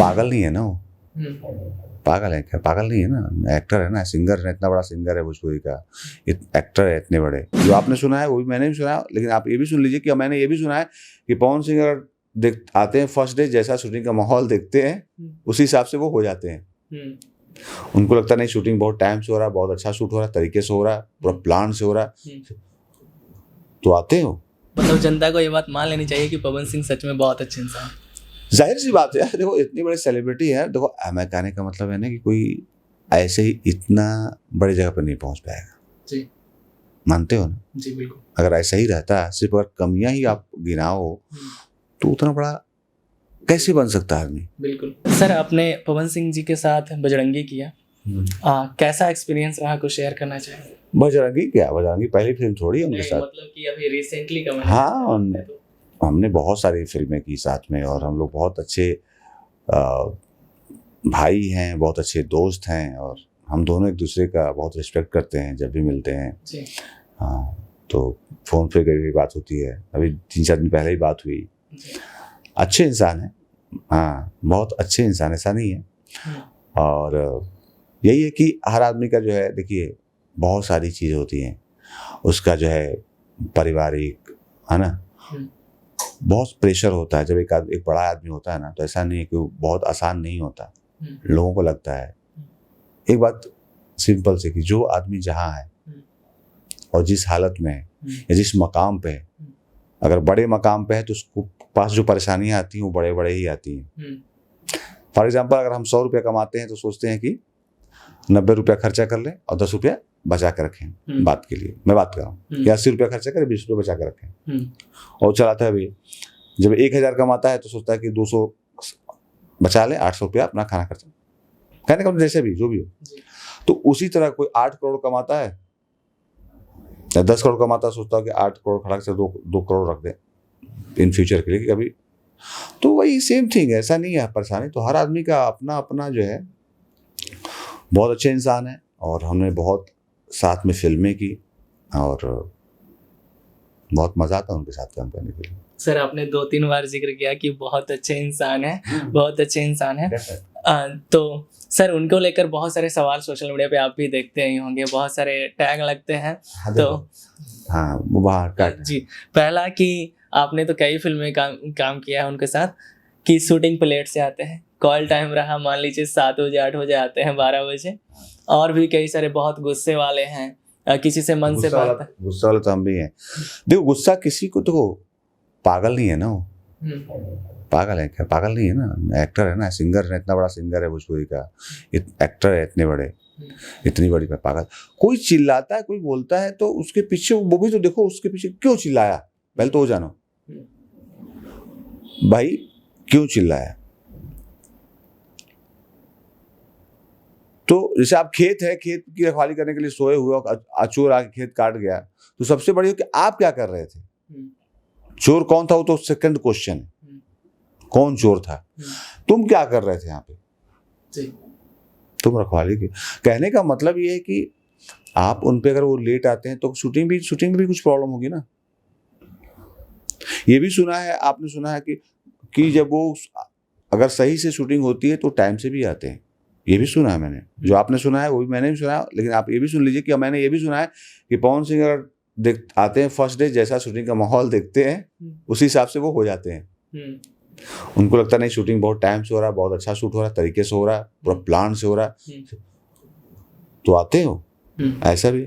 पागल नहीं है ना वो। पागल है क्या? पागल नहीं है ना, एक्टर है ना, सिंगर है, इतना बड़ा सिंगर है भोजपुरी का, एक्टर है इतने बड़े। जो आपने सुना है वो भी मैंने भी सुना है, लेकिन आप ये भी सुन लीजिए कि मैंने ये भी सुना है कि पवन सिंह अगर देख आते हैं फर्स्ट डे, जैसा शूटिंग का माहौल देखते हैं उसी हिसाब से वो हो जाते हैं। उनको लगता नहीं शूटिंग बहुत टाइम से हो रहा है, बहुत अच्छा शूट हो रहा है, तरीके से हो रहा है, पूरा प्लान से हो रहा है, तो आते हो। मतलब जनता को ये बात मान लेनी चाहिए कि पवन सिंह सच में बहुत अच्छे इंसान हैं। जाहिर सी बात है, देखो इतनी बड़ी सेलिब्रिटी है, देखो मैं कहने का मतलब है ना कि कोई ऐसे ही इतना बड़ी जगह पर नहीं पहुंच पाएगा जी। मानते हो ना? जी बिल्कुल। अगर ऐसा ही रहता, सिर्फ अगर कमियां ही आप गिनाओ तो उतना बड़ा कैसे बन सकता है आदमी? बिल्कुल। सर आपने पवन सिंह जी के साथ बजरंगी किया, कैसा एक्सपीरियंस रहा, कुछ शेयर करना चाहिए? बजरंगी क्या, बजरंगी पहली फिल्म थोड़ी है उनके साथ। मतलब कि अभी रिसेंटली का हाँ, हमने बहुत सारी फिल्में की साथ में, और हम लोग बहुत अच्छे भाई हैं, बहुत अच्छे दोस्त हैं, और हम दोनों एक दूसरे का बहुत रिस्पेक्ट करते हैं जब भी मिलते हैं जी। हाँ, तो फ़ोन पे कभी भी बात होती है, अभी 3-4 दिन पहले ही बात हुई। अच्छे इंसान है, हाँ बहुत अच्छे इंसान, ऐसा नहीं है। और यही है कि हर आदमी का जो है, देखिए बहुत सारी चीज़ें होती हैं, उसका जो है पारिवारिक है ना, बहुत प्रेशर होता है। जब एक बड़ा आदमी होता है ना, तो ऐसा नहीं है कि वो बहुत आसान नहीं होता, लोगों को लगता है। एक बात सिंपल से कि जो आदमी जहाँ है और जिस हालत में है या जिस मकाम पे है, अगर बड़े मकाम पे है तो उसको पास जो परेशानियां आती हैं वो बड़े बड़े ही आती हैं। फॉर एग्जाम्पल, अगर हम 100 रुपया कमाते हैं तो सोचते हैं कि 90 रुपया खर्चा कर लें और 10 रुपया बचा कर रखें बात के लिए, मैं बात कर रहा हूँ, या 80 रुपया खर्चा करें, 20 रुपया बचा कर रखें। और चलाता है भी, जब 1000 कमाता है तो सोचता है कि 200 बचा ले, 800 रुपया अपना खाना खर्चा, कहने का जैसे भी जो भी हो। तो उसी तरह कोई 8 करोड़ कमाता है या 10 करोड़ कमाता है, सोचता है कि 8 करोड़ खड़ा से 2 करोड़ रख दें इन फ्यूचर के लिए कभी। तो वही सेम थिंग है, ऐसा नहीं है परेशानी। तो हर आदमी का अपना अपना जो है, बहुत अच्छे इंसान है, और हमने बहुत साथ में फिल्में की और बहुत मज़ा आता उनके साथ काम करने के लिए। सर आपने 2-3 बार जिक्र किया कि बहुत अच्छे इंसान है, बहुत अच्छे इंसान है। तो सर उनको लेकर बहुत सारे सवाल सोशल मीडिया पे आप भी देखते ही होंगे, बहुत सारे टैग लगते हैं। तो हाँ वो बाहर का जी, पहला कि आपने तो कई फिल्में काम किया है उनके साथ, कि शूटिंग पे लेट से आते हैं, कॉल टाइम रहा मान लीजिए 7 बजे 8 बजे आते हैं, 12 बजे, और भी कई सारे बहुत गुस्से वाले हैं, किसी से मन से बात। गुस्सा वाले तो हम भी हैं। देखो गुस्सा किसी को, देखो पागल नहीं है ना वो। पागल है क्या? पागल नहीं है ना, एक्टर है ना, सिंगर है, इतना बड़ा सिंगर है भोजपुरी का, एक्टर है इतने बड़े, इतनी बड़ी पागल। कोई चिल्लाता है, कोई बोलता है, तो उसके पीछे वो भी तो देखो, उसके पीछे क्यों चिल्लाया, पहले तो वो जानो भाई, क्यों चिल्लाया। तो जैसे आप खेत है, खेत की रखवाली करने के लिए सोए हुए, चोर आके खेत काट गया, तो सबसे बड़ी हो कि आप क्या कर रहे थे, चोर कौन था वो तो सेकंड क्वेश्चन है, कौन चोर था, तुम क्या कर रहे थे यहाँ पे, तुम रखवाली की। कहने का मतलब ये है कि आप उन पे अगर वो लेट आते हैं तो शूटिंग में भी कुछ प्रॉब्लम होगी ना। ये भी सुना है, आपने सुना है कि जब वो अगर सही से शूटिंग होती है तो टाइम से भी आते हैं, ये भी सुना है मैंने। जो आपने सुना है वो भी मैंने भी सुना है, लेकिन आप ये भी सुन लीजिए कि मैंने ये भी सुना है कि पवन सिंह अगर आते हैं फर्स्ट डे, जैसा शूटिंग का माहौल देखते हैं उसी हिसाब से वो हो जाते हैं। उनको लगता नहीं शूटिंग बहुत टाइम से हो रहा है, बहुत अच्छा शूट हो रहा है, तरीके से हो रहा है, पूरा प्लान से हो रहा है, तो आते हो। ऐसा भी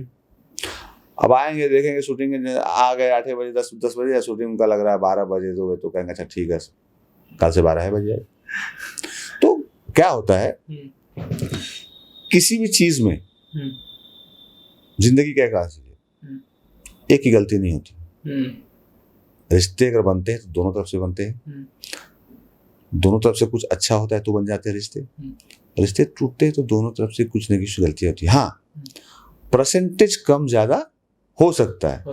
अब आएंगे, देखेंगे शूटिंग आ गए 8 बजे 10 बजे, शूटिंग उनका लग रहा है 12 बजे, तो कहेंगे अच्छा ठीक है कल से 12 बजे। तो क्या होता है, किसी भी चीज में जिंदगी क्या कहा, एक ही गलती नहीं होती। रिश्ते अगर बनते हैं तो दोनों तरफ से बनते हैं, दोनों तरफ से कुछ अच्छा होता है तो बन जाते हैं रिश्ते। रिश्ते टूटते हैं तो दोनों तरफ से कुछ न कुछ गलती होती है। हाँ, परसेंटेज कम ज्यादा हो सकता है।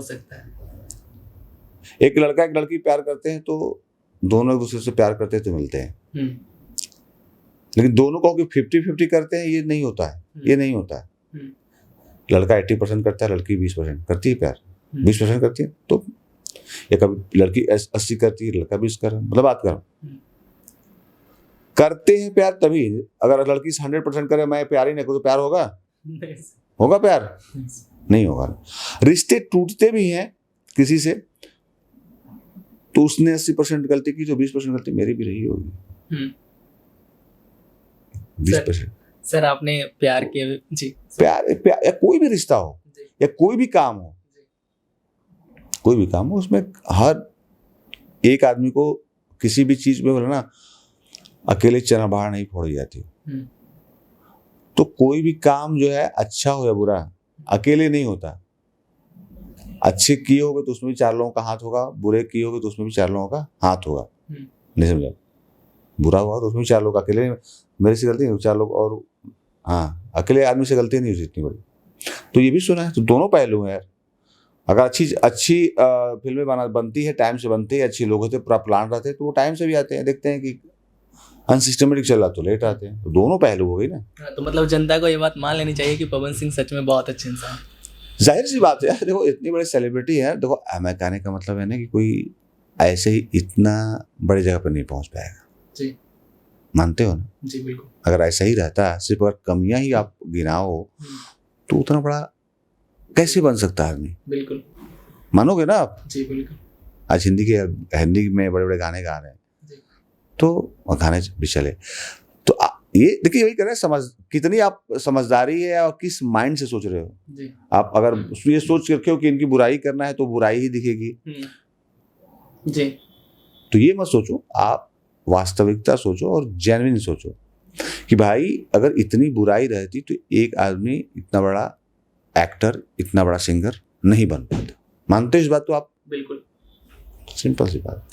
एक लड़का एक लड़की प्यार करते हैं तो दोनों एक दूसरे से प्यार करते हैं तो मिलते हैं, लेकिन दोनों को 50-50 करते हैं, ये नहीं होता है। लड़का 80% करता है, लड़की 20% करती है प्यार, 20% करती है। तो या कभी लड़की 80 करती है, लड़का 20 कर, मतलब बात कर करते हैं प्यार तभी, अगर लड़की 100% करे मैं प्यार ही नहीं करूँ तो प्यार होगा? नहीं होगा प्यार? सर। नहीं होगा। रिश्ते टूटते भी हैं किसी से तो उसने 80% गलती की, जो 20% गलती मेरी भी रही होगी। हम्म। 20%। सर आपने प्यार के जी प्यार या कोई भी रिश्ता हो जी या कोई भी काम हो, कोई भी काम हो, उसमें हर एक आदमी को किसी भी चीज में बोले ना, अकेले चना बाहर नहीं फोड़ी जाती। हम्म। तो कोई भी काम जो है अच्छा हो या बुरा, अकेले नहीं होता। अच्छे किए होगे तो उसमें भी 4 लोगों का हाथ होगा, बुरे किए होगे तो उसमें भी 4 लोगों का हाथ होगा। हम्म। नहीं समझा? बुरा हुआ तो उसमें भी 4 लोग, अकेले मेरे से गलती नहीं, 4 लोग और, हाँ, अकेले आदमी से गलती नहीं हुई इतनी बड़ी। तो ये भी सुना है, तो दोनों पहलू हैं यार। अगर अच्छी फिल्में बनती है, टाइम से बनती है, अच्छे लोग होते, पूरा प्लान रहते हैं, तो वो टाइम से भी आते हैं। देखते हैं कि अनसिस्टमेटिक चल रहा तो लेट आते हैं। तो दोनों पहलू हो गई ना। हाँ, तो मतलब जनता को ये बात मान लेनी चाहिए कि पवन सिंह सच में बहुत अच्छे इंसान हैं। जाहिर सी बात है यार, देखो इतनी बड़ी सेलिब्रिटी है। देखो मैं कहने का मतलब है ना कि कोई ऐसे ही इतना बड़ी जगह पर नहीं पहुंच पाएगा। जी मानते हो ना? जी बिल्कुल। अगर ऐसा ही रहता, सिर्फ अगर कमियां ही आप गिनाओ, तो उतना बड़ा कैसे बन सकता है आदमी? बिल्कुल। मानोगे ना आप? जी बिल्कुल। आज हिंदी में बड़े बड़े गाने गा रहे हैं, जी तो गाने भी चले। तो ये देखिए, वही कह रहे हैं, कितनी आप समझदारी है और किस माइंड से सोच रहे हो। जी आप अगर ये सोच के रखे हो कि इनकी बुराई करना है तो बुराई ही दिखेगी, जी तो ये मत सोचो। आप वास्तविकता सोचो और जेन्युइन सोचो कि भाई अगर इतनी बुराई रहती तो एक आदमी इतना बड़ा एक्टर, इतना बड़ा सिंगर नहीं बन पाता। मानते हो इस बात को आप? बिल्कुल। सिंपल सी बात।